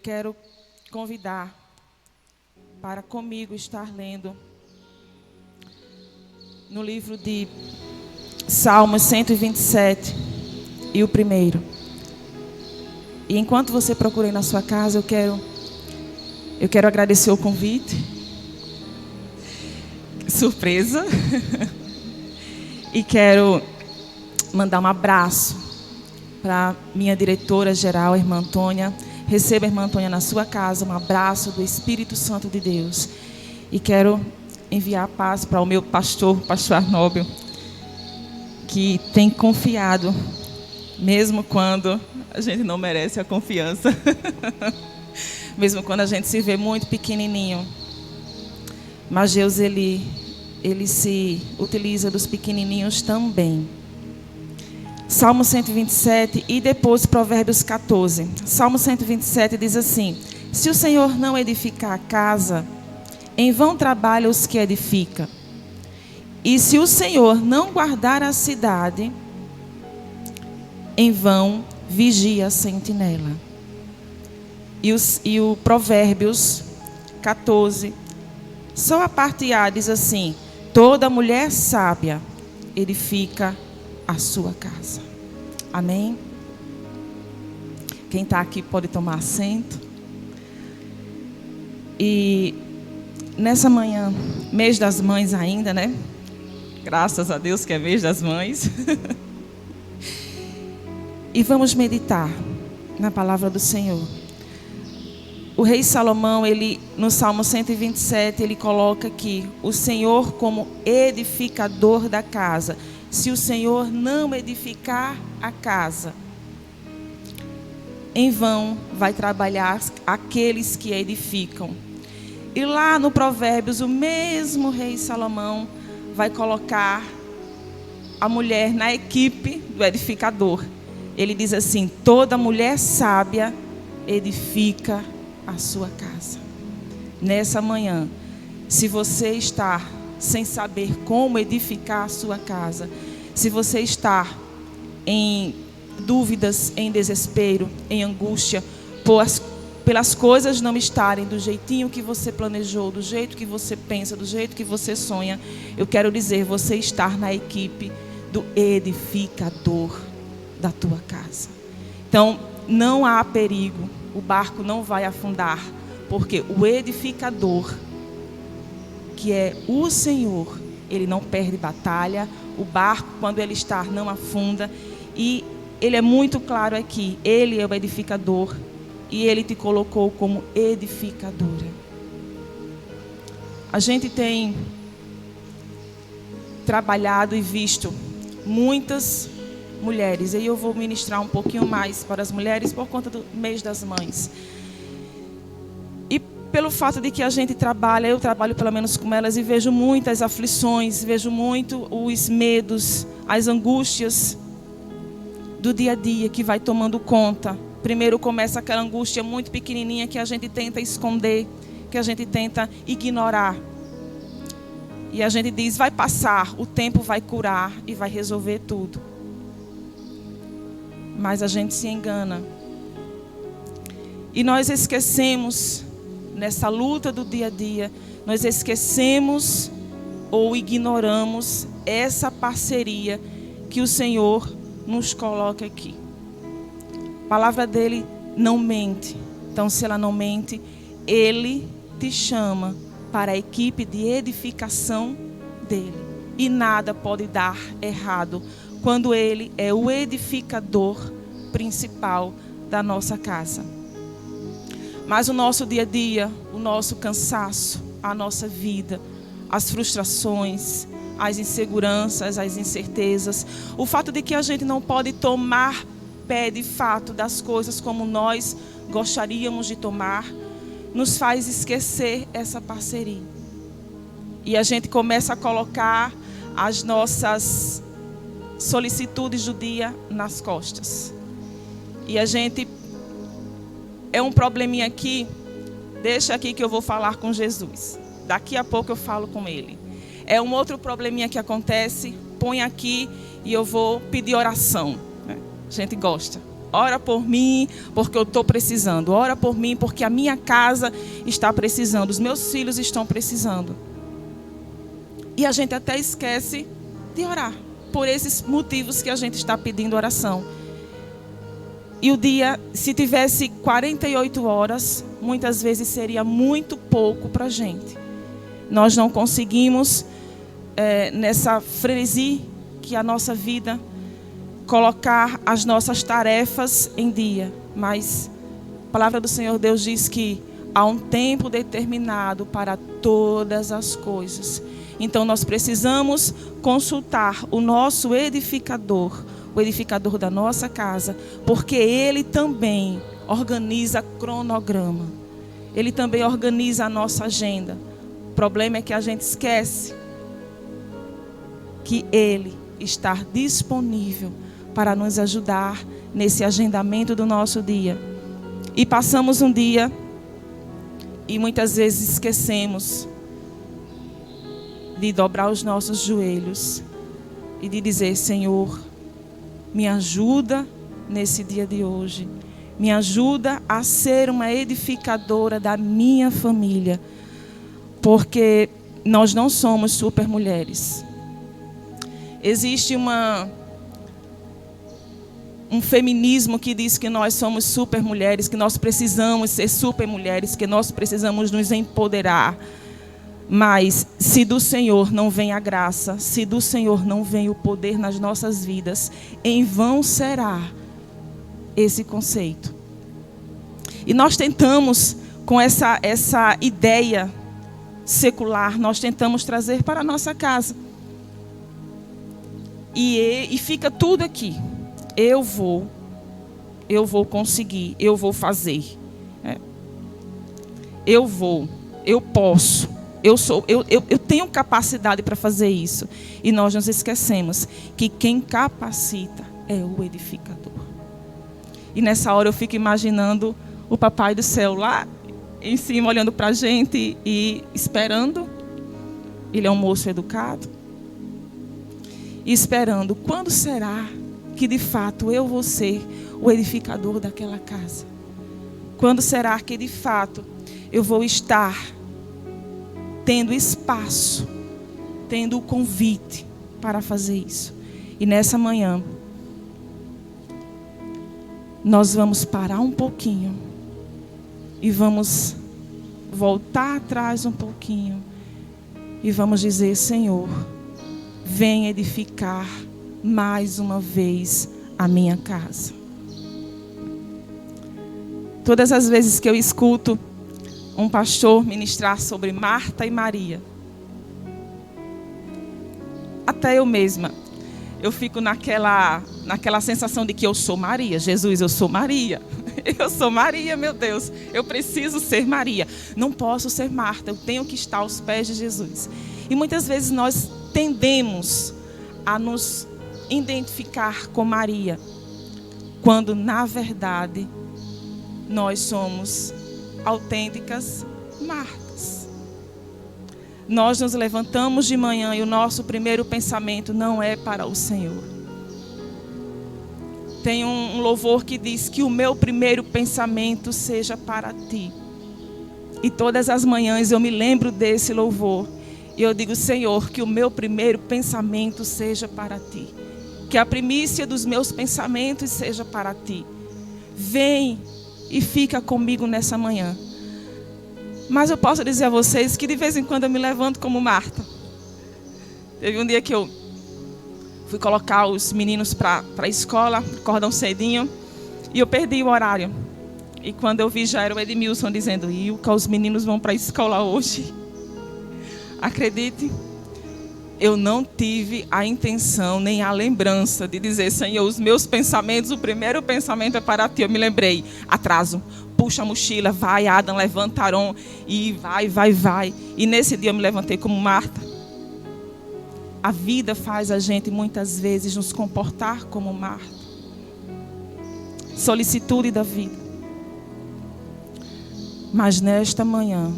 Quero convidar para comigo estar lendo no livro de Salmos 127 e o primeiro. E enquanto você procura aí na sua casa, eu quero agradecer o convite. Surpresa. E quero mandar um abraço para minha diretora geral, a irmã Antônia. Receba, irmã Antônia, na sua casa um abraço do Espírito Santo de Deus. E quero enviar a paz para o meu pastor Arnóbio, que tem confiado, mesmo quando a gente não merece a confiança. Mesmo quando a gente se vê muito pequenininho. Mas Deus, ele se utiliza dos pequenininhos também. Salmo 127 e depois Provérbios 14. Salmo 127 diz assim: se o Senhor não edificar a casa, em vão trabalham os que edificam. E se o Senhor não guardar a cidade, em vão vigia a sentinela. E o Provérbios 14, só a parte A diz assim: toda mulher sábia edifica a sua casa. Amém? Quem está aqui pode tomar assento. E nessa manhã, mês das mães ainda, né? Graças a Deus que é mês das mães. E vamos meditar na palavra do Senhor. O rei Salomão, no Salmo 127, ele coloca aqui o Senhor como edificador da casa. Se o Senhor não edificar a casa, em vão vai trabalhar aqueles que edificam. E lá no Provérbios, o mesmo rei Salomão vai colocar a mulher na equipe do edificador. Ele diz assim: toda mulher sábia edifica a sua casa. Nessa manhã, se você está sem saber como edificar a sua casa, se você está em dúvidas, em desespero, em angústia, pelas coisas não estarem do jeitinho que você planejou, do jeito que você pensa, do jeito que você sonha, eu quero dizer, você está na equipe do edificador da tua casa. Então, não há perigo, o barco não vai afundar, porque o edificador, que é o Senhor, ele não perde batalha. O barco, quando ele está, não afunda. E ele é muito claro aqui: ele é o edificador e ele te colocou como edificadora. A gente tem trabalhado e visto muitas mulheres, e eu vou ministrar um pouquinho mais para as mulheres por conta do mês das mães. Pelo fato de que a gente trabalha, eu trabalho pelo menos com elas, e vejo muitas aflições, vejo muito os medos, as angústias do dia a dia que vai tomando conta. Primeiro começa aquela angústia muito pequenininha que a gente tenta esconder, que a gente tenta ignorar. E a gente diz: vai passar, o tempo vai curar e vai resolver tudo. Mas a gente se engana. E nós esquecemos, nessa luta do dia a dia, nós esquecemos ou ignoramos essa parceria que o Senhor nos coloca aqui. A palavra dele não mente. Então, se ela não mente, ele te chama para a equipe de edificação dele. E nada pode dar errado quando ele é o edificador principal da nossa casa. Mas o nosso dia a dia, o nosso cansaço, a nossa vida, as frustrações, as inseguranças, as incertezas, o fato de que a gente não pode tomar pé de fato das coisas como nós gostaríamos de tomar, nos faz esquecer essa parceria. E a gente começa a colocar as nossas solicitudes do dia nas costas. E a gente... é um probleminha aqui, deixa aqui que eu vou falar com Jesus. Daqui a pouco eu falo com ele. É um outro probleminha que acontece, põe aqui e eu vou pedir oração. A gente gosta. ora por mim porque eu estou precisando. Ora por mim porque a minha casa está precisando. Os meus filhos estão precisando. E a gente até esquece de orar por esses motivos que a gente está pedindo oração. E o dia, se tivesse 48 horas, muitas vezes seria muito pouco para a gente. Nós não conseguimos, nessa frenesi que a nossa vida, colocar as nossas tarefas em dia. Mas a palavra do Senhor Deus diz que há um tempo determinado para todas as coisas. Então nós precisamos consultar o nosso edificador, o edificador da nossa casa, porque ele também organiza cronograma. Ele também organiza a nossa agenda. O problema é que a gente esquece que ele está disponível para nos ajudar nesse agendamento do nosso dia. E passamos um dia e muitas vezes esquecemos de dobrar os nossos joelhos e de dizer: Senhor, me ajuda nesse dia de hoje. Me ajuda a ser uma edificadora da minha família. Porque nós não somos super mulheres. Existe um feminismo que diz que nós somos super mulheres, que nós precisamos ser super mulheres, que nós precisamos nos empoderar. Mas se do Senhor não vem a graça, se do Senhor não vem o poder nas nossas vidas, em vão será esse conceito. E nós tentamos, com essa ideia secular, nós tentamos trazer para a nossa casa. E fica tudo aqui. Eu vou conseguir, eu vou fazer. Eu posso. Eu tenho capacidade para fazer isso. E nós nos esquecemos que quem capacita é o edificador. E nessa hora eu fico imaginando o Papai do Céu lá em cima, olhando para a gente e esperando. Ele é um moço educado. E esperando, quando será que de fato eu vou ser o edificador daquela casa? Quando será que de fato eu vou estar tendo espaço, tendo o convite para fazer isso? E nessa manhã, nós vamos parar um pouquinho e vamos voltar atrás um pouquinho e vamos dizer: Senhor, vem edificar mais uma vez a minha casa. Todas as vezes que eu escuto um pastor ministrar sobre Marta e Maria, até eu mesma, eu fico naquela sensação de que eu sou Maria. Jesus, eu sou Maria. Eu sou Maria, meu Deus. Eu preciso ser Maria. Não posso ser Marta. Eu tenho que estar aos pés de Jesus. E muitas vezes nós tendemos a nos identificar com Maria, quando na verdade nós somos autênticas Martas. Nós nos levantamos de manhã e o nosso primeiro pensamento não é para o Senhor. Tem um louvor que diz que o meu primeiro pensamento seja para ti. E todas as manhãs eu me lembro desse louvor. E eu digo: Senhor, que o meu primeiro pensamento seja para ti. Que a primícia dos meus pensamentos seja para ti. Vem e fica comigo nessa manhã. Mas eu posso dizer a vocês que de vez em quando eu me levanto como Marta. Teve um dia que eu fui colocar os meninos para a escola, acordam cedinho, e eu perdi o horário. E quando eu vi, já era o Edmilson dizendo: Ilka, os meninos vão para a escola hoje. Acredite, eu não tive a intenção nem a lembrança de dizer: Senhor, os meus pensamentos, o primeiro pensamento é para ti. Eu me lembrei: atraso, puxa a mochila, vai Adam, levanta Aron, e vai. E nesse dia eu me levantei como Marta. A vida faz a gente muitas vezes nos comportar como Marta. Solicitude da vida. Mas nesta manhã,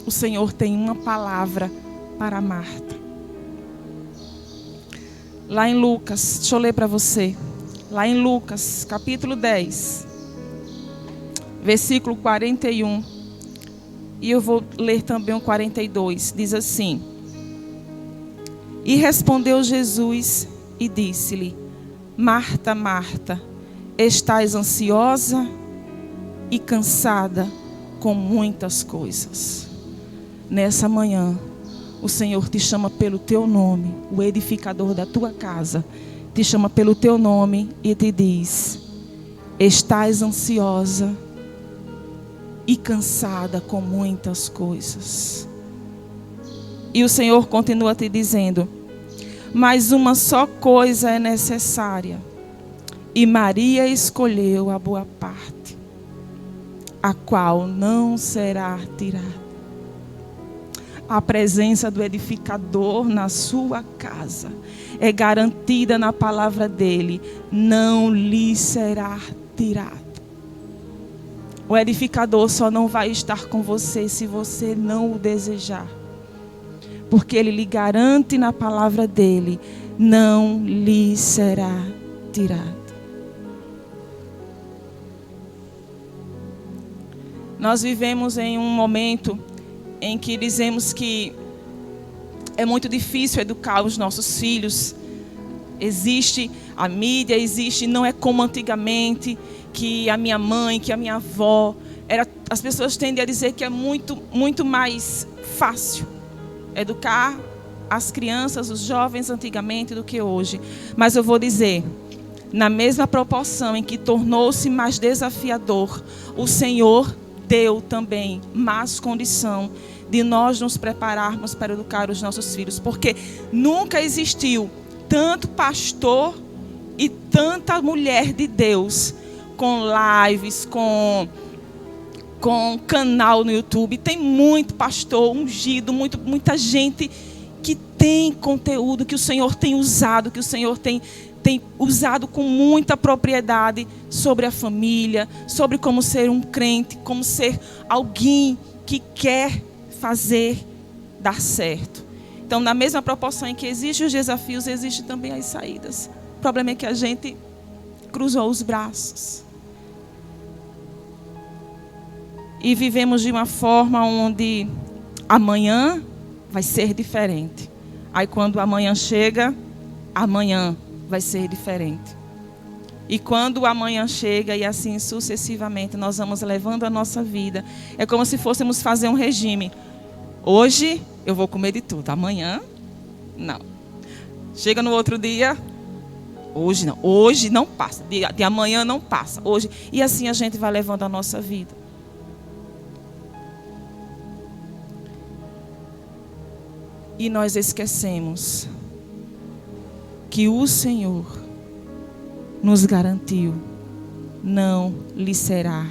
o Senhor tem uma palavra para Marta. Lá em Lucas, deixa eu ler para você. lá em Lucas, capítulo 10, versículo 41. E eu vou ler também o 42. Diz assim: E respondeu Jesus e disse-lhe: Marta, Marta, estás ansiosa e cansada com muitas coisas. Nessa manhã, o Senhor te chama pelo teu nome, o edificador da tua casa te chama pelo teu nome e te diz: estás ansiosa e cansada com muitas coisas. E o Senhor continua te dizendo: mas uma só coisa é necessária, e Maria escolheu a boa parte, a qual não será tirada. A presença do edificador na sua casa é garantida na palavra dele, não lhe será tirada. O edificador só não vai estar com você se você não o desejar. Porque ele lhe garante na palavra dele, não lhe será tirado. Nós vivemos em um momento em que dizemos que é muito difícil educar os nossos filhos. Existe a mídia, não é como antigamente, que a minha mãe, que a minha avó. As pessoas tendem a dizer que é muito mais fácil educar as crianças, os jovens antigamente do que hoje. Mas eu vou dizer, na mesma proporção em que tornou-se mais desafiador, o Senhor deu também mais condição de nós nos prepararmos para educar os nossos filhos. Porque nunca existiu tanto pastor e tanta mulher de Deus com lives, com canal no YouTube. Tem muito pastor ungido, muita gente que tem conteúdo, que o Senhor tem usado, que o Senhor tem usado com muita propriedade sobre a família, sobre como ser um crente, como ser alguém que quer fazer dar certo. Então, na mesma proporção em que existem os desafios, existem também as saídas. O problema é que a gente cruzou os braços. E vivemos de uma forma onde amanhã vai ser diferente. Aí quando amanhã chega, amanhã vai ser diferente. E quando o amanhã chega e assim sucessivamente, nós vamos levando a nossa vida. É como se fôssemos fazer um regime. Hoje eu vou comer de tudo, amanhã não. Chega no outro dia, hoje não passa, de amanhã não passa, hoje. E assim a gente vai levando a nossa vida. E nós esquecemos que o Senhor nos garantiu, não lhe será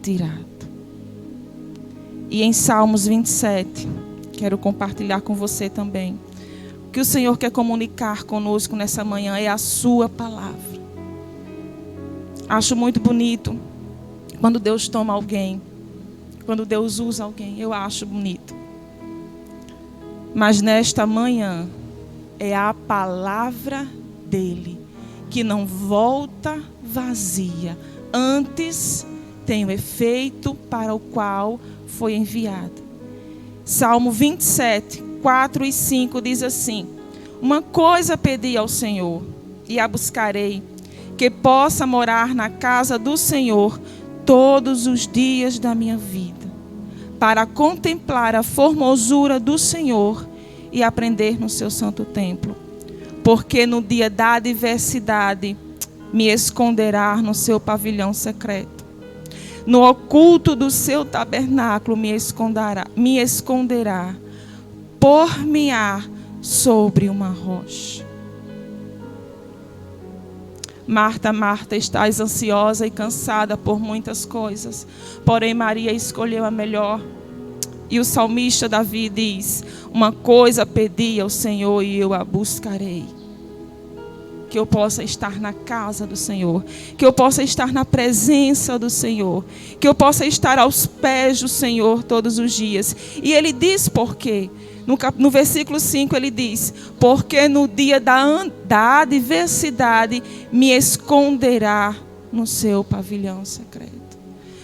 tirado. E em Salmos 27, quero compartilhar com você também. O que o Senhor quer comunicar conosco nessa manhã é a sua palavra. Acho muito bonito quando Deus toma alguém, quando Deus usa alguém, eu acho bonito. Mas nesta manhã é a palavra dele que não volta vazia, antes tem o efeito para o qual foi enviada. Salmo 27, 4 e 5 diz assim: uma coisa pedi ao Senhor e a buscarei, que possa morar na casa do Senhor todos os dias da minha vida, para contemplar a formosura do Senhor e aprender no seu santo templo. Porque no dia da adversidade me esconderá no seu pavilhão secreto. No oculto do seu tabernáculo me esconderá, por-me-á sobre uma rocha. Marta, Marta, estás ansiosa e cansada por muitas coisas, porém Maria escolheu a melhor. E o salmista Davi diz: uma coisa pedi ao Senhor e eu a buscarei. que eu possa estar na casa do Senhor, que eu possa estar na presença do Senhor, que eu possa estar aos pés do Senhor todos os dias. E ele diz por quê. No versículo 5 ele diz: porque no dia da adversidade me esconderá no seu pavilhão secreto.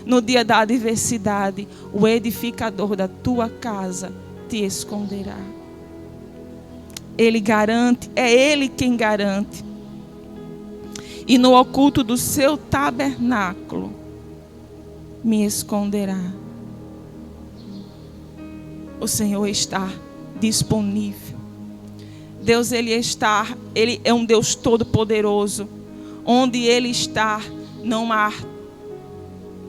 No dia da adversidade, o edificador da tua casa te esconderá. Ele garante, é Ele quem garante. E no oculto do seu tabernáculo me esconderá. O Senhor está disponível. Deus, Ele é um Deus todo-poderoso. Onde Ele está, não há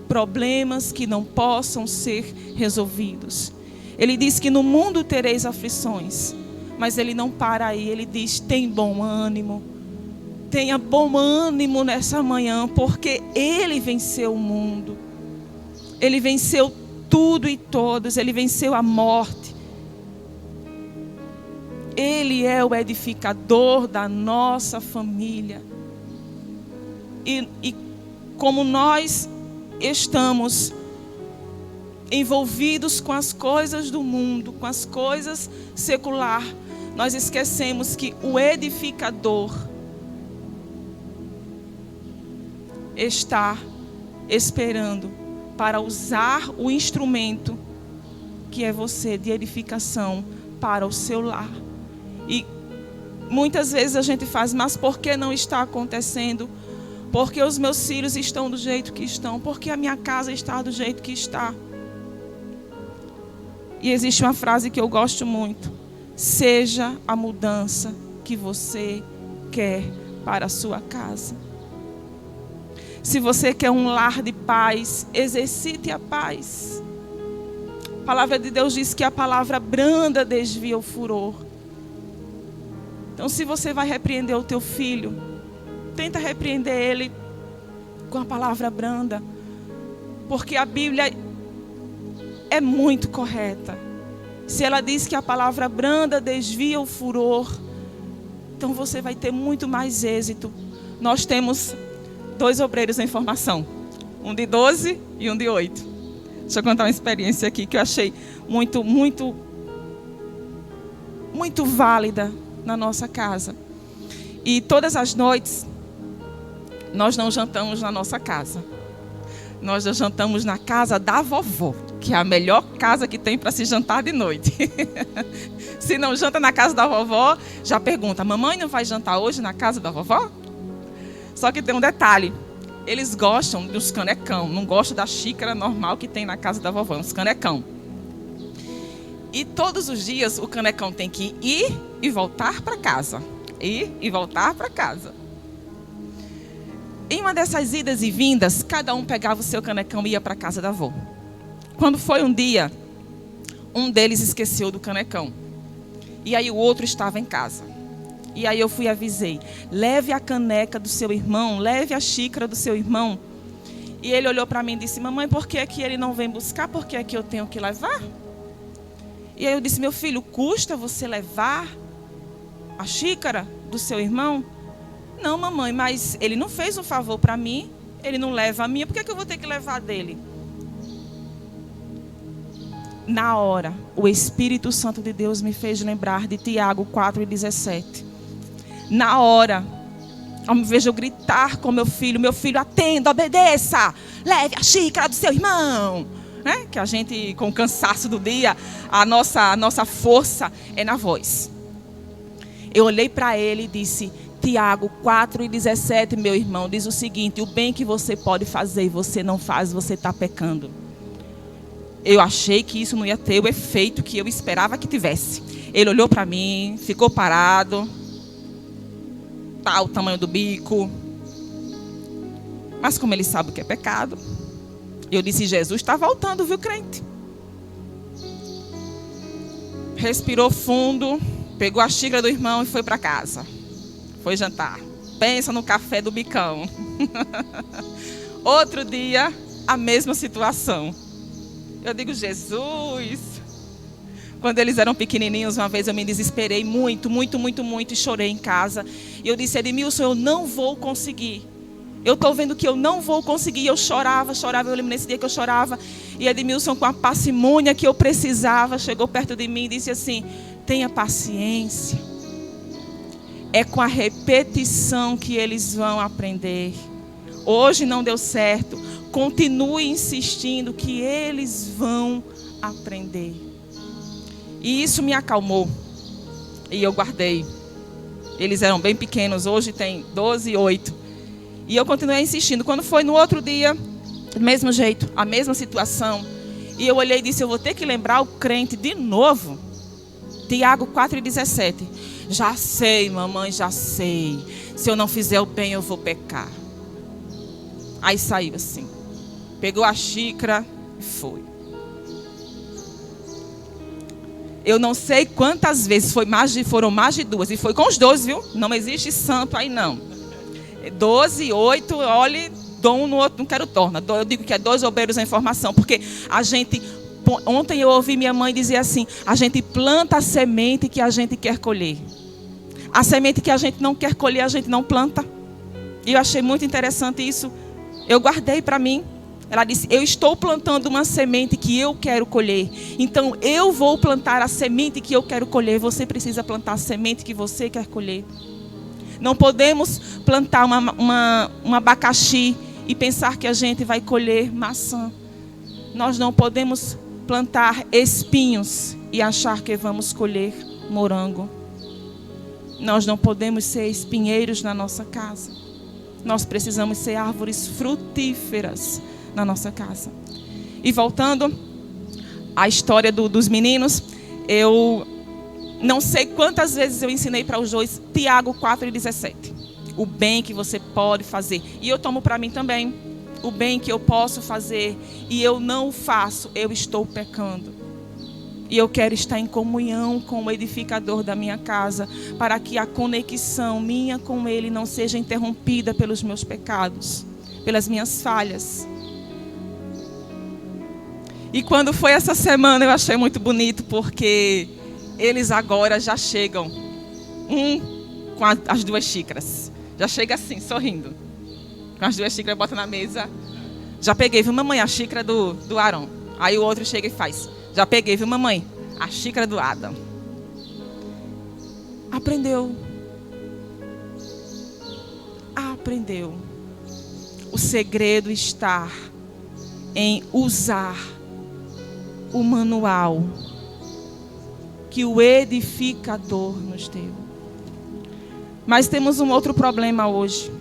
problemas que não possam ser resolvidos. Ele diz que no mundo tereis aflições, mas Ele não para aí. Ele diz: tem bom ânimo. Tenha bom ânimo nessa manhã, porque Ele venceu o mundo. Ele venceu tudo e todos. Ele venceu a morte. Ele é o edificador da nossa família. E como nós estamos envolvidos com as coisas do mundo, com as coisas seculares, nós esquecemos que o edificador está esperando para usar o instrumento que é você, de edificação para o seu lar. E muitas vezes a gente faz: mas por que não está acontecendo? Porque os meus filhos estão do jeito que estão, porque a minha casa está do jeito que está. E existe uma frase que eu gosto muito: seja a mudança que você quer para a sua casa. Se você quer um lar de paz, exercite a paz. A palavra de Deus diz que a palavra branda desvia o furor. Então, se você vai repreender o teu filho, tenta repreender ele com a palavra branda, porque a Bíblia é muito correta. Se ela diz que a palavra branda desvia o furor, então você vai ter muito mais êxito. Nós temos 2 obreiros em formação, um de 12 e um de 8. Deixa eu contar uma experiência aqui que eu achei muito válida na nossa casa. E todas as noites nós não jantamos na nossa casa. Nós já jantamos na casa da vovó, que é a melhor casa que tem para se jantar de noite. Se não janta na casa da vovó, já pergunta: mamãe não vai jantar hoje na casa da vovó? Só que tem um detalhe: eles gostam dos canecão, não gostam da xícara normal que tem na casa da vovó, uns canecão. E todos os dias o canecão tem que ir e voltar para casa. Ir e voltar para casa. Em uma dessas idas e vindas, cada um pegava o seu canecão e ia para a casa da avó. Quando foi um dia, um deles esqueceu do canecão. E aí o outro estava em casa. E aí eu fui e avisei: leve a caneca do seu irmão, leve a xícara do seu irmão. E ele olhou para mim e disse: mamãe, por que é que ele não vem buscar? Por que é que eu tenho que levar? E aí eu disse: meu filho, custa você levar a xícara do seu irmão? Não, mamãe, mas ele não fez um favor para mim, ele não leva a minha, por que é que eu vou ter que levar a dele? Na hora, o Espírito Santo de Deus me fez lembrar de Tiago 4:17. Na hora, ao me vejo gritar com meu filho: atenda, obedeça, leve a xícara do seu irmão. Que a gente, com o cansaço do dia, a nossa força é na voz. Eu olhei para ele e disse: Tiago 4:17, meu irmão, diz o seguinte: o bem que você pode fazer e você não faz, você está pecando. Eu achei que isso não ia ter o efeito que eu esperava que tivesse. Ele olhou para mim, ficou parado, tá o tamanho do bico. Mas como ele sabe o que é pecado, eu disse: Jesus está voltando, viu, crente? Respirou fundo, pegou a xícara do irmão e foi para casa. Foi jantar. Pensa no café do bicão. Outro dia, a mesma situação. Eu digo: Jesus, Quando eles eram pequenininhos, uma vez eu me desesperei muito e chorei em casa. E eu disse: Edmilson, eu não vou conseguir. Eu estou vendo que eu não vou conseguir. Eu chorava. Eu lembro nesse dia que eu chorava. E Edmilson, com a parcimônia que eu precisava, chegou perto de mim e disse assim: tenha paciência. É com a repetição que eles vão aprender. Hoje não deu certo. Continue insistindo que eles vão aprender. E isso me acalmou. E eu guardei. Eles eram bem pequenos. Hoje tem 12 e 8. E eu continuei insistindo. Quando foi no outro dia, do mesmo jeito, a mesma situação. E eu olhei e disse: eu vou ter que lembrar o crente de novo. Tiago 4,17. Já sei, mamãe, já sei. Se eu não fizer o bem, eu vou pecar. Aí saiu assim. Pegou a xícara e foi. Eu não sei quantas vezes, foram mais de 2. E foi com os 12, viu? Não existe santo aí não. 12, 8, olhe, dou um no outro, não quero torna. Eu digo que é 2 obreiros a informação. Porque a gente, ontem eu ouvi minha mãe dizer assim: a gente planta a semente que a gente quer colher. A semente que a gente não quer colher, a gente não planta. E eu achei muito interessante isso. Eu guardei para mim. Ela disse: eu estou plantando uma semente que eu quero colher. Então eu vou plantar a semente que eu quero colher. Você precisa plantar a semente que você quer colher. Não podemos plantar um abacaxi e pensar que a gente vai colher maçã. Nós não podemos plantar espinhos e achar que vamos colher morango. Nós não podemos ser espinheiros na nossa casa. Nós precisamos ser árvores frutíferas na nossa casa. E voltando à história dos meninos, eu não sei quantas vezes eu ensinei para os dois Tiago 4,17. O bem que você pode fazer. E eu tomo para mim também. O bem que eu posso fazer e eu não faço, eu estou pecando. E eu quero estar em comunhão com o edificador da minha casa, para que a conexão minha com ele não seja interrompida pelos meus pecados, pelas minhas falhas. E quando foi essa semana, eu achei muito bonito, porque eles agora já chegam, com as 2 xícaras. Já chega assim, sorrindo. Com as 2 xícaras, bota na mesa. Já peguei, viu, mamãe, a xícara do Arão. Aí o outro chega e faz: já peguei, viu, mamãe, a xícara do Adam. Aprendeu. O segredo está em usar o manual que o edificador nos deu. Mas temos um outro problema hoje.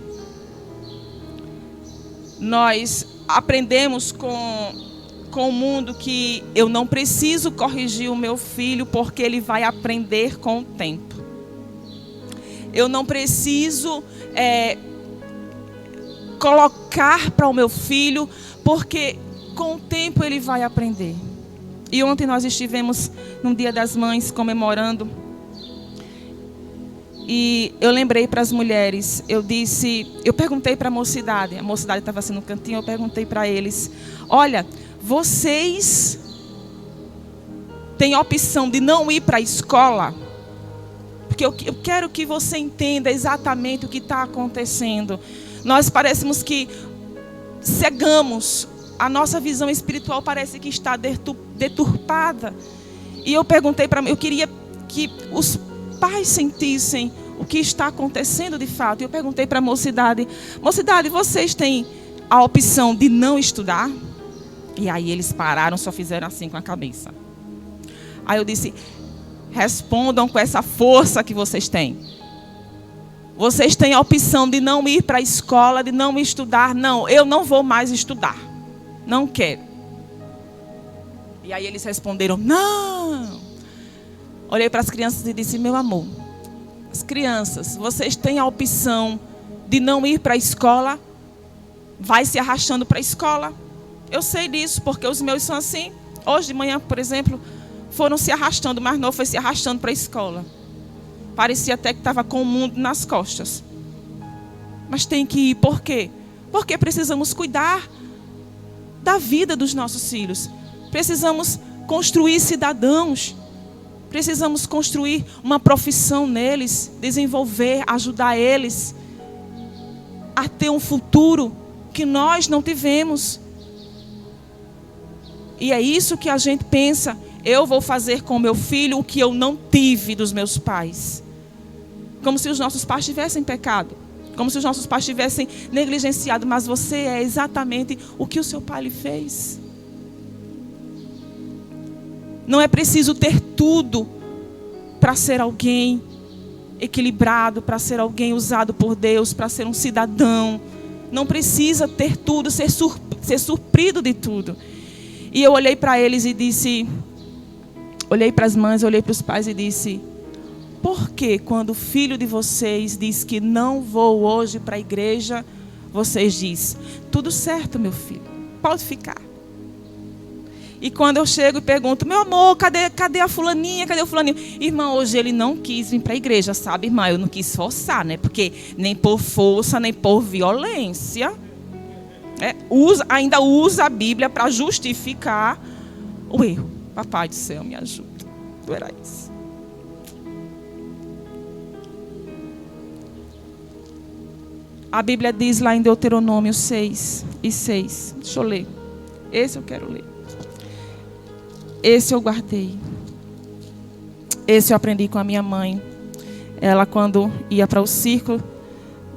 Nós aprendemos com o mundo que eu não preciso corrigir o meu filho, porque ele vai aprender com o tempo. Eu não preciso colocar para o meu filho, porque com o tempo ele vai aprender. E ontem nós estivemos no Dia das Mães comemorando. E eu lembrei para as mulheres, eu perguntei para a mocidade estava assim no cantinho, eu perguntei para eles: olha, vocês têm a opção de não ir para a escola? Porque eu quero que você entenda exatamente o que está acontecendo. Nós parecemos que cegamos, a nossa visão espiritual parece que está deturpada. E eu perguntei eu queria que os pais sentissem o que está acontecendo de fato. Eu perguntei para a mocidade: vocês têm a opção de não estudar? E aí eles pararam, só fizeram assim com a cabeça. Aí eu disse: respondam com essa força que vocês têm. Vocês têm a opção de não ir para a escola, de não estudar. Não, eu não vou mais estudar. Não quero. E aí eles responderam: não. Olhei para as crianças e disse: meu amor, as crianças, vocês têm a opção de não ir para a escola, vai se arrastando para a escola. Eu sei disso, porque os meus são assim. Hoje de manhã, por exemplo, foram se arrastando, o mais novo foi se arrastando para a escola. Parecia até que estava com o mundo nas costas. Mas tem que ir, por quê? Porque precisamos cuidar da vida dos nossos filhos. Precisamos construir cidadãos. Precisamos construir uma profissão neles, desenvolver, ajudar eles a ter um futuro que nós não tivemos. E é isso que a gente pensa: eu vou fazer com meu filho o que eu não tive dos meus pais. Como se os nossos pais tivessem pecado, como se os nossos pais tivessem negligenciado. Mas você é exatamente o que o seu pai lhe fez. Não é preciso ter tudo para ser alguém equilibrado, para ser alguém usado por Deus, para ser um cidadão. Não precisa ter tudo, ser suprido de tudo. E eu olhei para eles e disse, olhei para as mães, olhei para os pais e disse: por que quando o filho de vocês diz que não vou hoje para a igreja, vocês dizem: tudo certo, meu filho, pode ficar? E quando eu chego e pergunto: meu amor, cadê a fulaninha, cadê o fulaninho? Irmã, hoje ele não quis vir para a igreja, sabe, irmã? Eu não quis forçar, né? Porque nem por força, nem por violência. Ainda usa a Bíblia para justificar o erro. Papai do céu, me ajuda. Tu era isso. A Bíblia diz lá em Deuteronômio 6:6. Deixa eu ler. Esse eu quero ler. Esse eu guardei. Esse eu aprendi com a minha mãe. Ela, quando ia para o círculo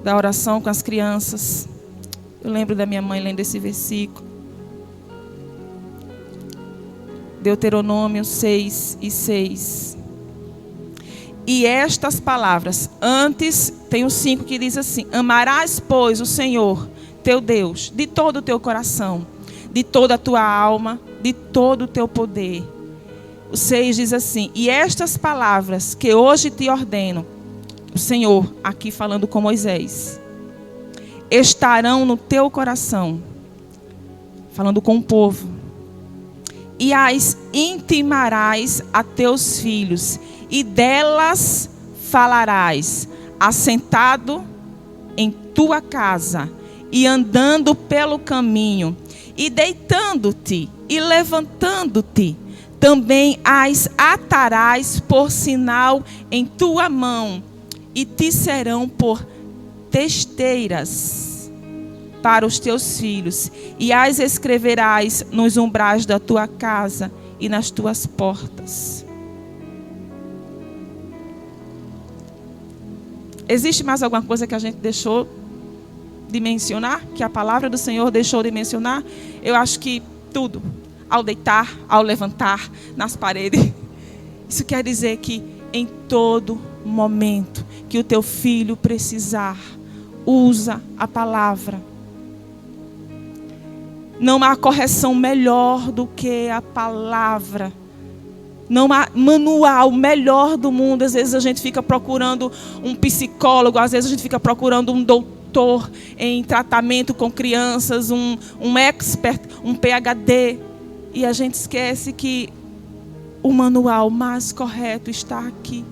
da oração com as crianças, eu lembro da minha mãe lendo esse versículo. Deuteronômio 6:6. E estas palavras, antes tem o 5 que diz assim: amarás, pois, o Senhor, teu Deus, de todo o teu coração, de toda a tua alma, de todo o teu poder. O 6 diz assim: e estas palavras que hoje te ordeno, o Senhor, aqui falando com Moisés, estarão no teu coração, falando com o povo, e as intimarás a teus filhos, e delas falarás, assentado em tua casa, e andando pelo caminho, e deitando-te, e levantando-te. Também as atarás por sinal em tua mão, e te serão por testeiras para os teus filhos, e as escreverás nos umbrais da tua casa e nas tuas portas. Existe mais alguma coisa que a gente deixou de mencionar? Que a palavra do Senhor deixou de mencionar? Eu acho que tudo. Ao deitar, ao levantar, nas paredes. Isso quer dizer que em todo momento que o teu filho precisar, usa a palavra. Não há correção melhor do que a palavra. Não há manual melhor do mundo. Às vezes a gente fica procurando um psicólogo, às vezes a gente fica procurando um doutor em tratamento com crianças, um expert, um PhD. E a gente esquece que o manual mais correto está aqui.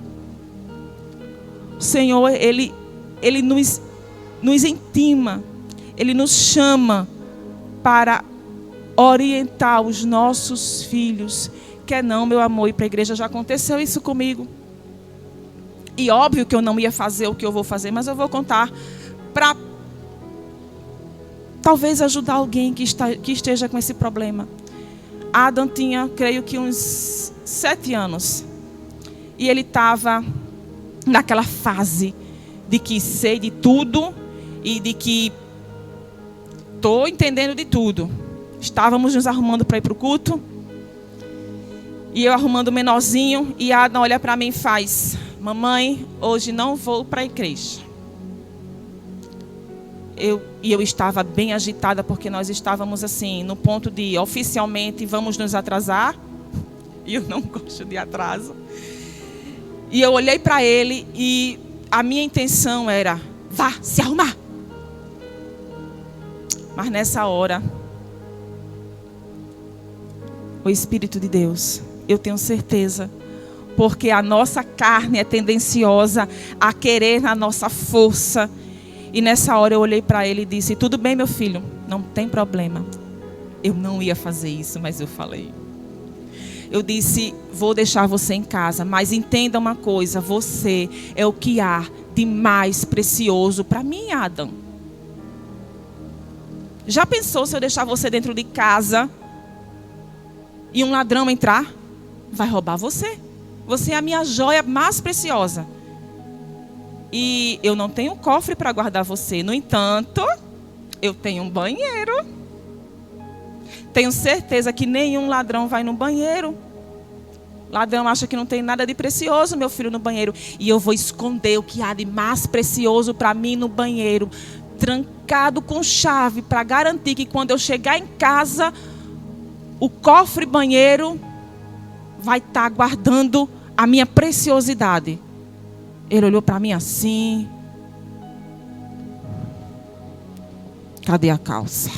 O Senhor, Ele nos intima, Ele nos chama para orientar os nossos filhos. Quer não, meu amor, ir para a igreja? Já aconteceu isso comigo. E óbvio que eu não ia fazer o que eu vou fazer, mas eu vou contar para talvez ajudar alguém que esteja com esse problema. Adam tinha, creio que uns 7 anos. E ele estava naquela fase de que sei de tudo e de que estou entendendo de tudo. Estávamos nos arrumando para ir para o culto. E eu arrumando o menorzinho. E Adam olha para mim e faz: mamãe, hoje não vou para a igreja. Eu estava bem agitada, porque nós estávamos assim, no ponto de oficialmente vamos nos atrasar. E eu não gosto de atraso. E eu olhei para ele e a minha intenção era: vá se arrumar. Mas nessa hora, o Espírito de Deus, eu tenho certeza, porque a nossa carne é tendenciosa a querer na nossa força. E nessa hora eu olhei para ele e disse: tudo bem, meu filho, não tem problema. Eu não ia fazer isso, mas eu falei. Eu disse, vou deixar você em casa, mas entenda uma coisa, você é o que há de mais precioso para mim, Adam. Já pensou se eu deixar você dentro de casa e um ladrão entrar? Vai roubar você. Você é a minha joia mais preciosa. E eu não tenho cofre para guardar você. No entanto, eu tenho um banheiro. Tenho certeza que nenhum ladrão vai no banheiro. Ladrão acha que não tem nada de precioso, meu filho, no banheiro. E eu vou esconder o que há de mais precioso para mim no banheiro, trancado com chave, para garantir que quando eu chegar em casa, o cofre banheiro vai estar guardando a minha preciosidade. Ele olhou para mim assim. Cadê a calça?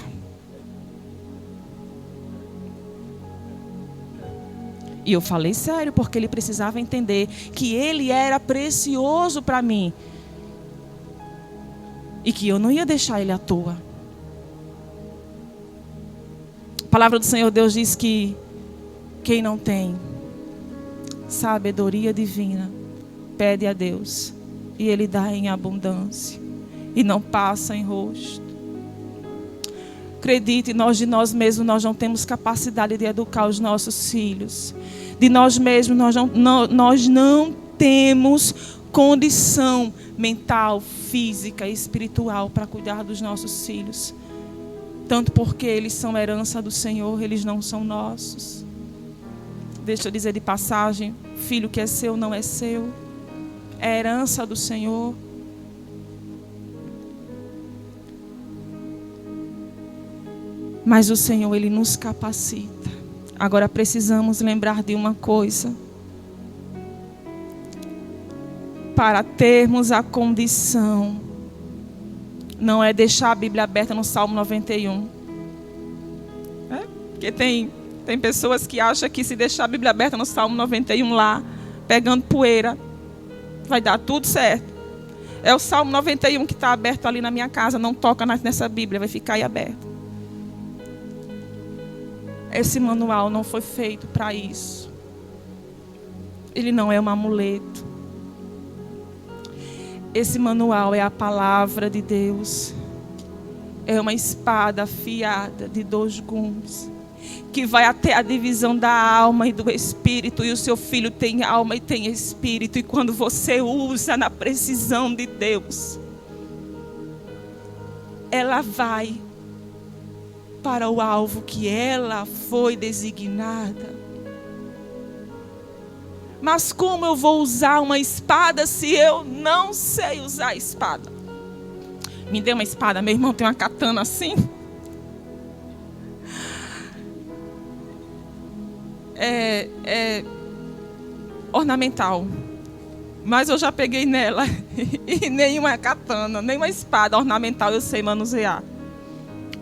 E eu falei sério, porque ele precisava entender que ele era precioso para mim. E que eu não ia deixar ele à toa. A palavra do Senhor Deus diz que quem não tem sabedoria divina, pede a Deus, e Ele dá em abundância, e não passa em rosto. Acredite, nós de nós mesmos, nós não temos capacidade de educar os nossos filhos. De nós mesmos, nós não temos condição mental, física e espiritual para cuidar dos nossos filhos. Tanto porque eles são herança do Senhor, eles não são nossos. Deixa eu dizer de passagem, filho que é seu não é seu. É herança do Senhor. Mas o Senhor, Ele nos capacita. Agora precisamos lembrar de uma coisa. Para termos a condição, não é deixar a Bíblia aberta no Salmo 91. Porque tem pessoas que acham que se deixar a Bíblia aberta no Salmo 91 lá, pegando poeira, vai dar tudo certo. É o Salmo 91 que está aberto ali na minha casa, não toca nessa Bíblia, vai ficar aí aberto. Esse manual não foi feito para isso. Ele não é um amuleto. Esse manual é a palavra de Deus. É uma espada afiada de 2 gumes, que vai até a divisão da alma e do espírito. E o seu filho tem alma e tem espírito. E quando você usa na precisão de Deus, ela vai para o alvo que ela foi designada. Mas como eu vou usar uma espada se eu não sei usar a espada? Me dê uma espada, meu irmão tem uma katana assim. É ornamental. Mas eu já peguei nela. E nenhuma katana, nenhuma espada ornamental eu sei manusear.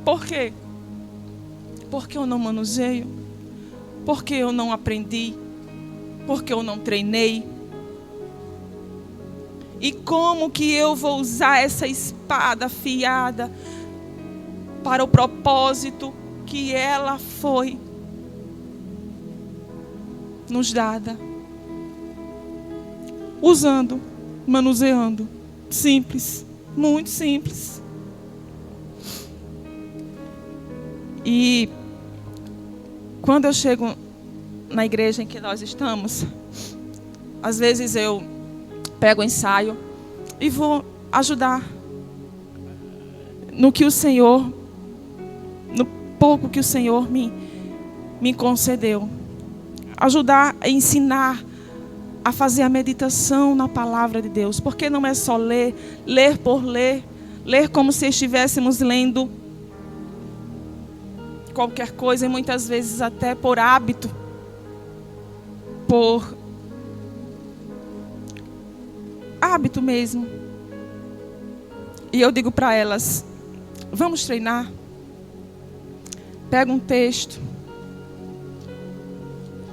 Por quê? Porque eu não manuseio. Porque eu não aprendi. Porque eu não treinei. E como que eu vou usar essa espada afiada para o propósito que ela foi nos dada? Usando, manuseando. Simples, muito simples. E quando eu chego na igreja em que nós estamos, às vezes eu pego o ensaio e vou ajudar no que o Senhor, no pouco que o Senhor me concedeu. Ajudar a ensinar a fazer a meditação na palavra de Deus. Porque não é só ler por ler como se estivéssemos lendo qualquer coisa, e muitas vezes até por hábito, por hábito mesmo. E eu digo para elas, vamos treinar. Pega um texto.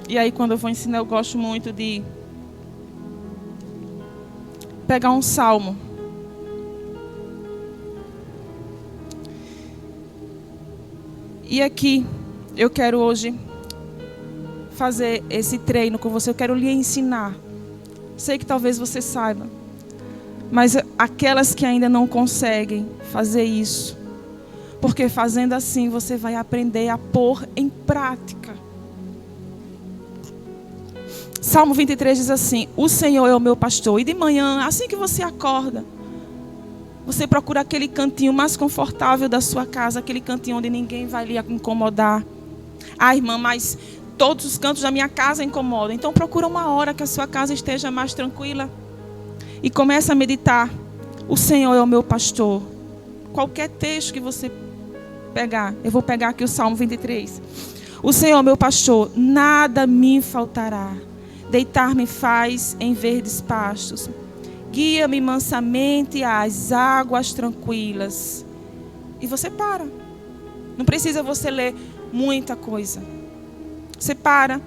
E aí quando eu vou ensinar, eu gosto muito de pegar um salmo. E aqui eu quero hoje fazer esse treino com você, eu quero lhe ensinar. Sei que talvez você saiba, mas aquelas que ainda não conseguem fazer isso, porque fazendo assim você vai aprender a pôr em prática. Salmo 23 diz assim: o Senhor é o meu pastor. E de manhã, assim que você acorda, você procura aquele cantinho mais confortável da sua casa, aquele cantinho onde ninguém vai lhe incomodar. Ah, irmã, mas todos os cantos da minha casa incomodam. Então procura uma hora que a sua casa esteja mais tranquila e começa a meditar. O Senhor é o meu pastor. Qualquer texto que você pegar, eu vou pegar aqui o Salmo 23. O Senhor é o meu pastor, nada me faltará. Deitar-me faz em verdes pastos. Guia-me mansamente às águas tranquilas. E você para. Não precisa você ler muita coisa. Você para,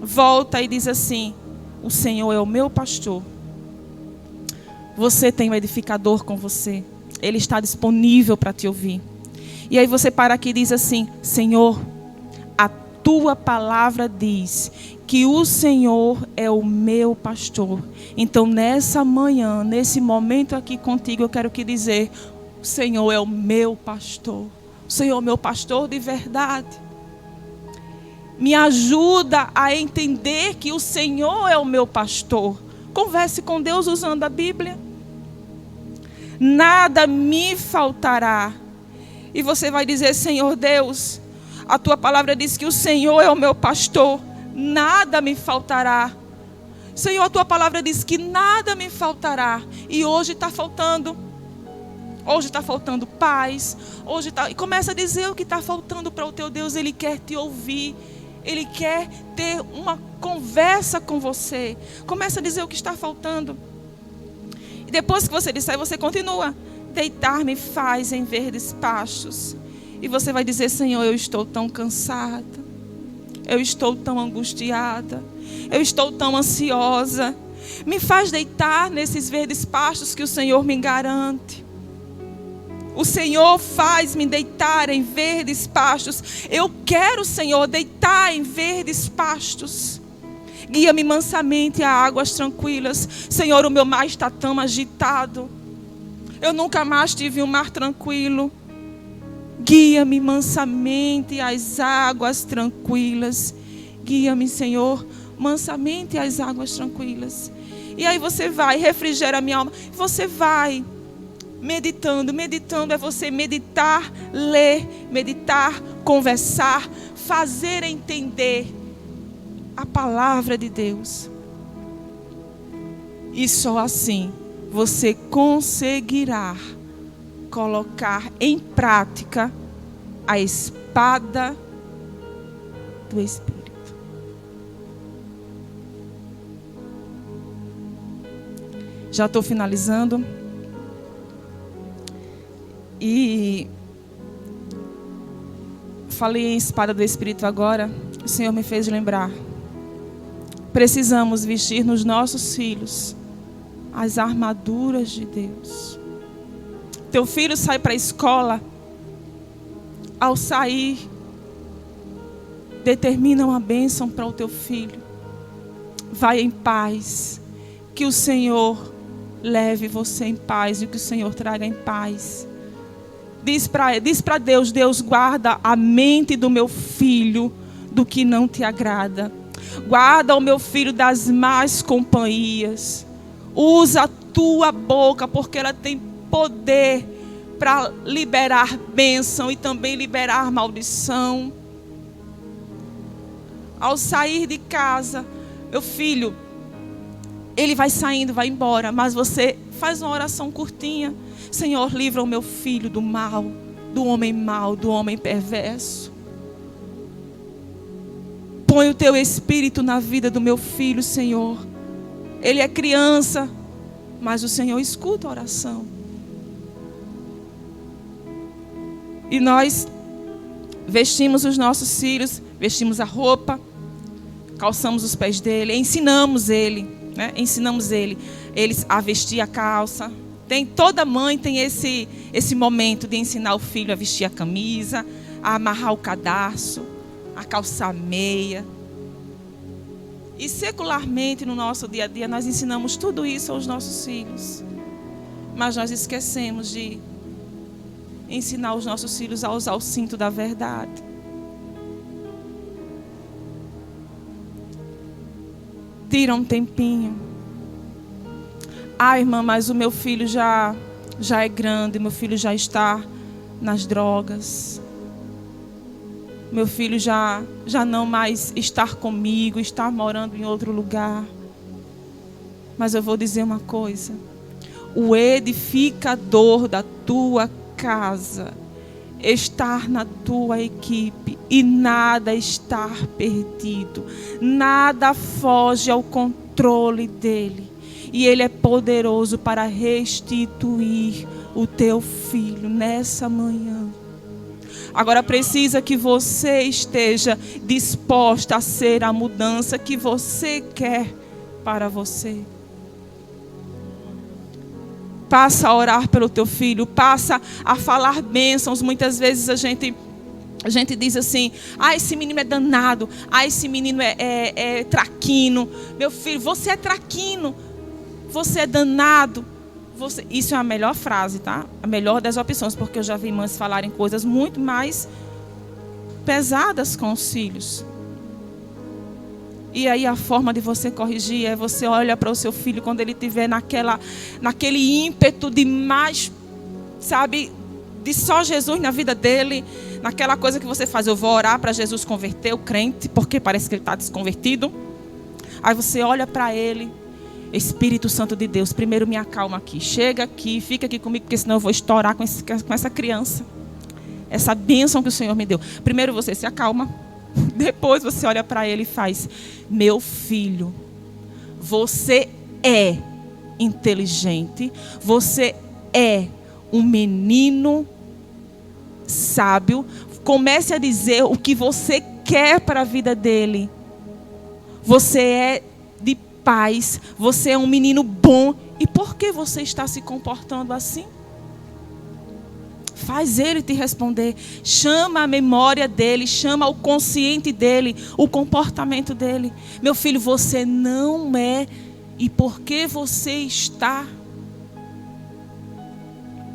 volta e diz assim: o Senhor é o meu pastor. Você tem um edificador com você. Ele está disponível para te ouvir. E aí você para aqui e diz assim: Senhor, a tua palavra diz que o Senhor é o meu pastor. Então nessa manhã, nesse momento aqui contigo, eu quero que dizer: o Senhor é o meu pastor. O Senhor é o meu pastor de verdade. Me ajuda a entender que o Senhor é o meu pastor. Converse com Deus usando a Bíblia. Nada me faltará. E você vai dizer: Senhor Deus, a tua palavra diz que o Senhor é o meu pastor. Nada me faltará. Senhor, a tua palavra diz que nada me faltará. E hoje está faltando. Hoje está faltando paz. E começa a dizer o que está faltando para o teu Deus. Ele quer te ouvir. Ele quer ter uma conversa com você. Começa a dizer o que está faltando. E depois que você disser, você continua. Deitar-me faz em verdes pastos. E você vai dizer: Senhor, eu estou tão cansada. Eu estou tão angustiada. Eu estou tão ansiosa. Me faz deitar nesses verdes pastos que o Senhor me garante. O Senhor faz-me deitar em verdes pastos. Eu quero, Senhor, deitar em verdes pastos. Guia-me mansamente a águas tranquilas. Senhor, o meu mar está tão agitado. Eu nunca mais tive um mar tranquilo. Guia-me mansamente às águas tranquilas. Guia-me, Senhor, mansamente às águas tranquilas. E aí você vai, refrigera a minha alma. Você vai meditando. Meditando é você meditar, ler, meditar, conversar, fazer entender a palavra de Deus. E só assim você conseguirá colocar em prática a espada do Espírito. Já estou finalizando. E falei em espada do Espírito agora. O Senhor me fez lembrar. Precisamos vestir nos nossos filhos as armaduras de Deus. Teu filho sai para a escola. Ao sair, determina uma bênção para o teu filho. Vai em paz. Que o Senhor leve você em paz e que o Senhor traga em paz. Diz para Deus: Deus, guarda a mente do meu filho do que não te agrada. Guarda o meu filho das más companhias. Usa a tua boca, porque ela tem poder para liberar bênção e também liberar maldição. Ao sair de casa, meu filho, ele vai saindo, vai embora, mas você faz uma oração curtinha. Senhor, livra o meu filho do mal, do homem perverso. Põe o teu Espírito na vida do meu filho, Senhor. Ele é criança, mas o Senhor escuta a oração. E nós vestimos os nossos filhos, vestimos a roupa, calçamos os pés dele, ensinamos ele, né? Ensinamos eles a vestir a calça. Toda mãe tem esse momento de ensinar o filho a vestir a camisa, a amarrar o cadarço, a calçar a meia. E secularmente, no nosso dia a dia, nós ensinamos tudo isso aos nossos filhos. Mas nós esquecemos de ensinar os nossos filhos a usar o cinto da verdade. Tira um tempinho. Ah, irmã, mas o meu filho já é grande, meu filho já está nas drogas. Meu filho já não mais está comigo, está morando em outro lugar. Mas eu vou dizer uma coisa. O edificador da tua casa está na tua equipe e nada está perdido. Nada foge ao controle dele. E ele é poderoso para restituir o teu filho nessa manhã. Agora precisa que você esteja disposta a ser a mudança que você quer para você. Passa a orar pelo teu filho, passa a falar bênçãos. Muitas vezes a gente diz assim: ah, esse menino é danado, ah, esse menino é traquino. Meu filho, você é traquino, você é danado. Isso é a melhor frase, tá? A melhor das opções, porque eu já vi mães falarem coisas muito mais pesadas com os filhos. E aí a forma de você corrigir é você olha para o seu filho quando ele estiver naquele ímpeto de mais, sabe, de só Jesus na vida dele, naquela coisa que você faz, eu vou orar para Jesus converter o crente, porque parece que ele está desconvertido. Aí você olha para ele: Espírito Santo de Deus, primeiro me acalma aqui. Chega aqui, fica aqui comigo, porque senão eu vou estourar com essa criança. Essa bênção que o Senhor me deu. Primeiro você se acalma. Depois você olha para ele e faz: meu filho, você é inteligente. Você é um menino sábio. Comece a dizer o que você quer para a vida dele. Você é de paz, você é um menino bom. E por que você está se comportando assim? Faz ele te responder. Chama a memória dele, chama o consciente dele, o comportamento dele. Meu filho, você não é. E por que você está?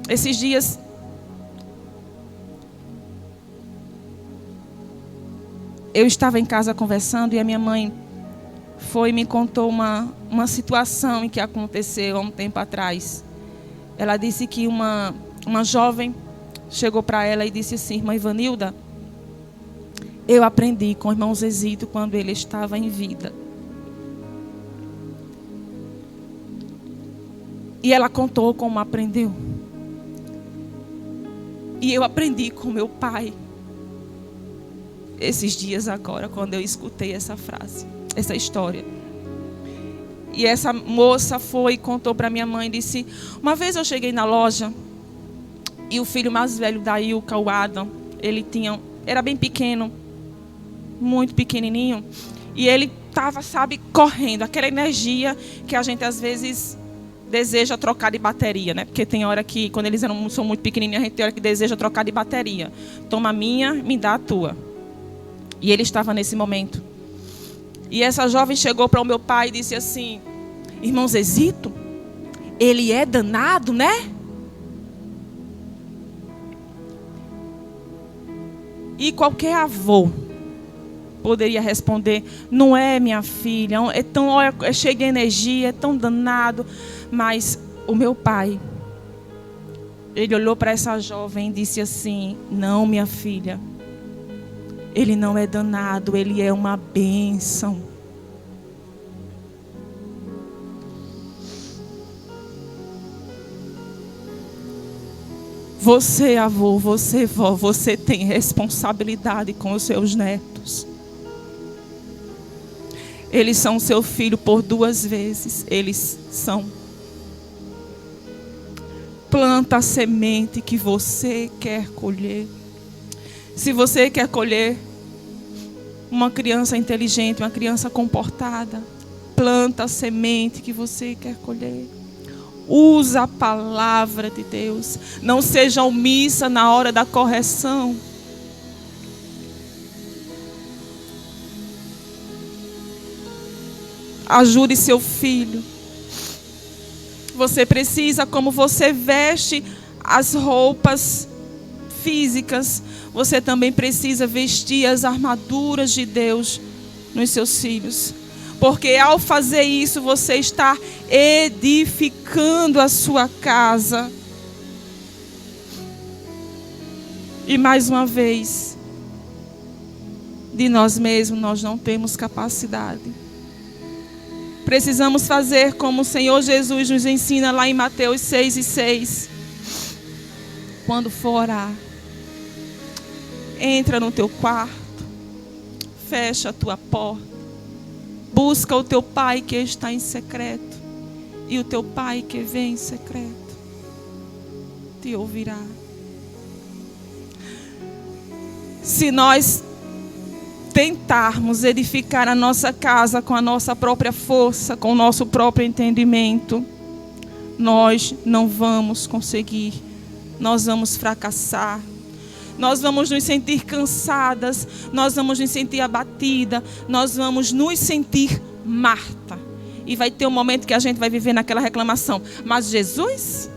Esses dias eu estava em casa conversando e a minha mãe me contou uma situação em que aconteceu há um tempo atrás. Ela disse que uma jovem chegou para ela e disse assim: irmã Ivanilda, eu aprendi com o irmão Zezito quando ele estava em vida. E ela contou como aprendeu. E eu aprendi com meu pai esses dias agora, quando eu escutei essa frase, essa história. E essa moça foi e contou para minha mãe, disse: uma vez eu cheguei na loja e o filho mais velho da Ilka, o Adam, era bem pequeno, muito pequenininho, e ele estava, sabe, correndo, aquela energia que a gente às vezes deseja trocar de bateria, né? Porque tem hora que, quando eles são muito pequenininhos, a gente tem hora que deseja trocar de bateria. Toma a minha, me dá a tua. E ele estava nesse momento. E essa jovem chegou para o meu pai e disse assim: irmão Zezito, ele é danado, né? E qualquer avô poderia responder: não é, minha filha, é cheio de energia, é tão danado. Mas o meu pai, ele olhou para essa jovem e disse assim: não, minha filha, ele não é danado, ele é uma bênção. Você, avô, você, vó, você tem responsabilidade com os seus netos. Eles são seu filho por 2 vezes. Eles são. Planta a semente que você quer colher. Se você quer colher uma criança inteligente, uma criança comportada, planta a semente que você quer colher. Usa a palavra de Deus. Não seja omissa na hora da correção. Ajude seu filho. Você precisa, como você veste as roupas físicas, você também precisa vestir as armaduras de Deus nos seus filhos. Porque ao fazer isso, você está edificando a sua casa. E mais uma vez, de nós mesmos nós não temos capacidade. Precisamos fazer como o Senhor Jesus nos ensina lá em Mateus 6:6. Quando for orar, entra no teu quarto, fecha a tua porta, busca o teu Pai que está em secreto, e o teu Pai que vem em secreto te ouvirá. Se nós tentarmos edificar a nossa casa com a nossa própria força, com o nosso próprio entendimento, nós não vamos conseguir. Nós vamos fracassar. Nós vamos nos sentir cansadas. Nós vamos nos sentir abatidas. Nós vamos nos sentir Marta. E vai ter um momento que a gente vai viver naquela reclamação. Mas Jesus?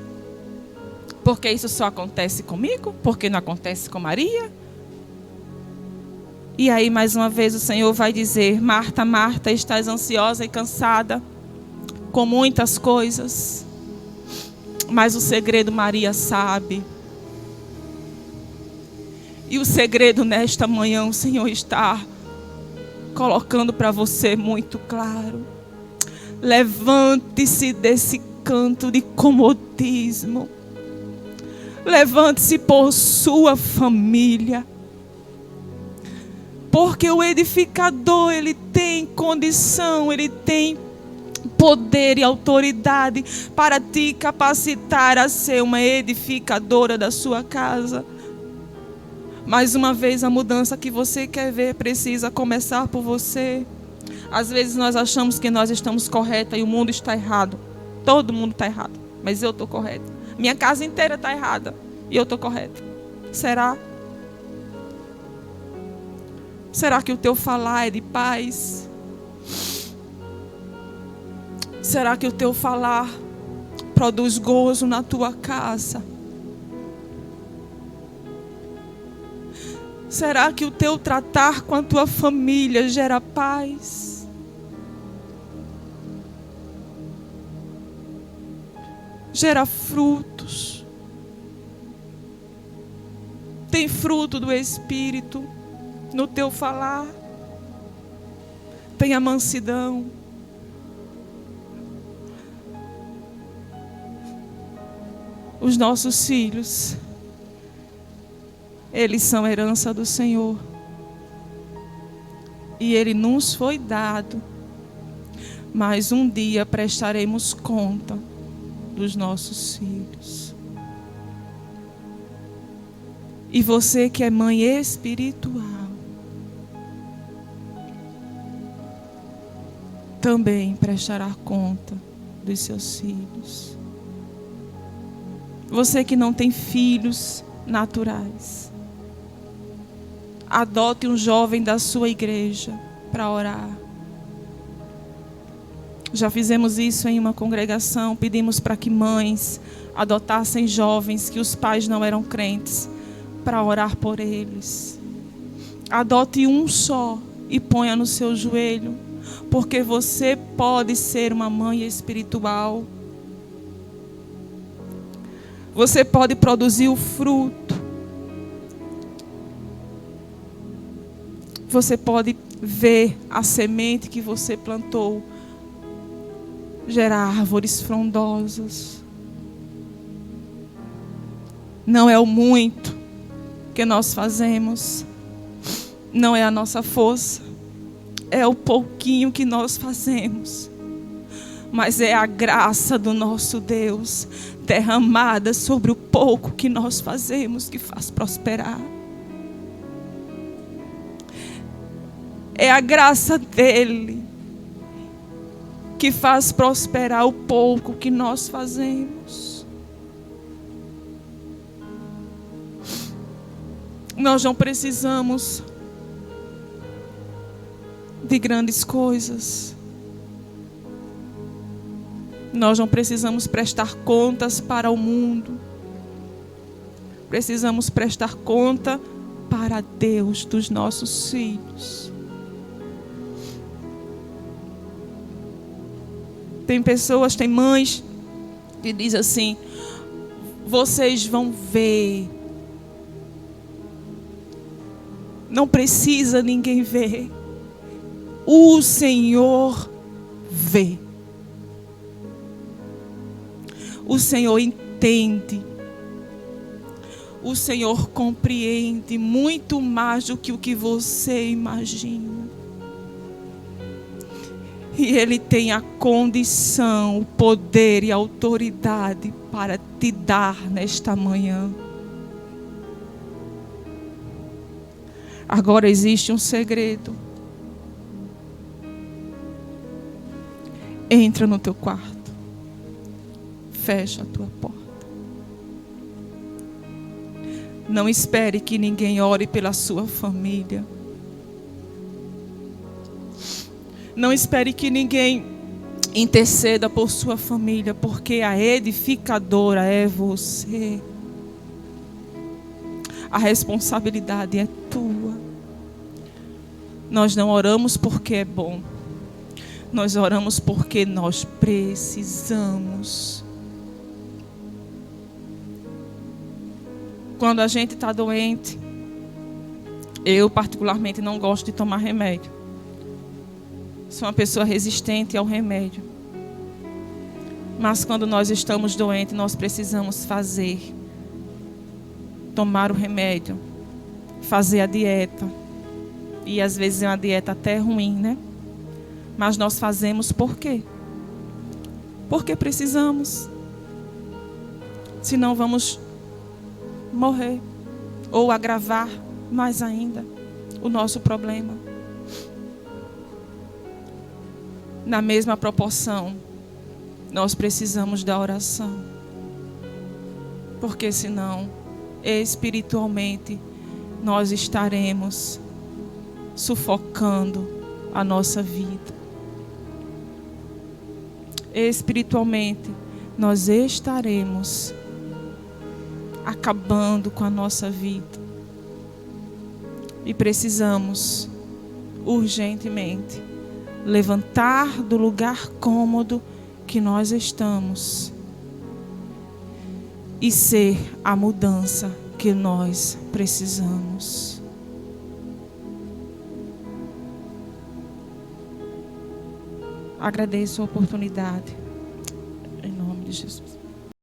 Porque isso só acontece comigo? Porque não acontece com Maria? E aí mais uma vez o Senhor vai dizer: Marta, Marta, estás ansiosa e cansada com muitas coisas. Mas o segredo Maria sabe. E o segredo nesta manhã o Senhor está colocando para você muito claro. Levante-se desse canto de comodismo. Levante-se por sua família. Porque o edificador, ele tem condição, ele tem poder e autoridade para te capacitar a ser uma edificadora da sua casa. Mais uma vez, a mudança que você quer ver precisa começar por você. Às vezes nós achamos que nós estamos corretas e o mundo está errado. Todo mundo está errado, mas eu estou correta. Minha casa inteira está errada e eu estou correta. Será? Será que o teu falar é de paz? Será que o teu falar produz gozo na tua casa? Será que o teu tratar com a tua família gera paz? Gera frutos? Tem fruto do Espírito no teu falar? Tem a mansidão? Os nossos filhos, eles são herança do Senhor. E Ele nos foi dado. Mas um dia prestaremos conta dos nossos filhos. E você que é mãe espiritual, também prestará conta dos seus filhos. Você que não tem filhos naturais, adote um jovem da sua igreja para orar. Já fizemos isso em uma congregação, pedimos para que mães adotassem jovens que os pais não eram crentes, para orar por eles. Adote um só e ponha no seu joelho, porque você pode ser uma mãe espiritual. Você pode produzir o fruto. Você pode ver a semente que você plantou gerar árvores frondosas. Não é o muito que nós fazemos, não é a nossa força, é o pouquinho que nós fazemos, mas é a graça do nosso Deus derramada sobre o pouco que nós fazemos que faz prosperar. É a graça dele que faz prosperar o pouco que nós fazemos. Nós não precisamos de grandes coisas. Nós não precisamos prestar contas para o mundo. Precisamos prestar conta para Deus dos nossos filhos. Tem pessoas, tem mães que dizem assim: vocês vão ver. Não precisa ninguém ver. O Senhor vê. O Senhor entende. O Senhor compreende muito mais do que o que você imagina. E Ele tem a condição, o poder e a autoridade para te dar nesta manhã. Agora existe um segredo. Entra no teu quarto. Fecha a tua porta. Não espere que ninguém ore pela sua família. Não espere que ninguém interceda por sua família, porque a edificadora é você. A responsabilidade é tua. Nós não oramos porque é bom. Nós oramos porque nós precisamos. Quando a gente está doente, eu particularmente não gosto de tomar remédio. Sou uma pessoa resistente ao remédio. Mas quando nós estamos doentes, nós precisamos tomar o remédio, fazer a dieta. E às vezes é uma dieta até ruim, né? Mas nós fazemos por quê? Porque precisamos. Senão vamos morrer ou agravar mais ainda o nosso problema. Na mesma proporção, nós precisamos da oração. Porque senão, espiritualmente, nós estaremos sufocando a nossa vida. Espiritualmente, nós estaremos acabando com a nossa vida. E precisamos, urgentemente, levantar do lugar cômodo que nós estamos e ser a mudança que nós precisamos. Agradeço a oportunidade. Em nome de Jesus.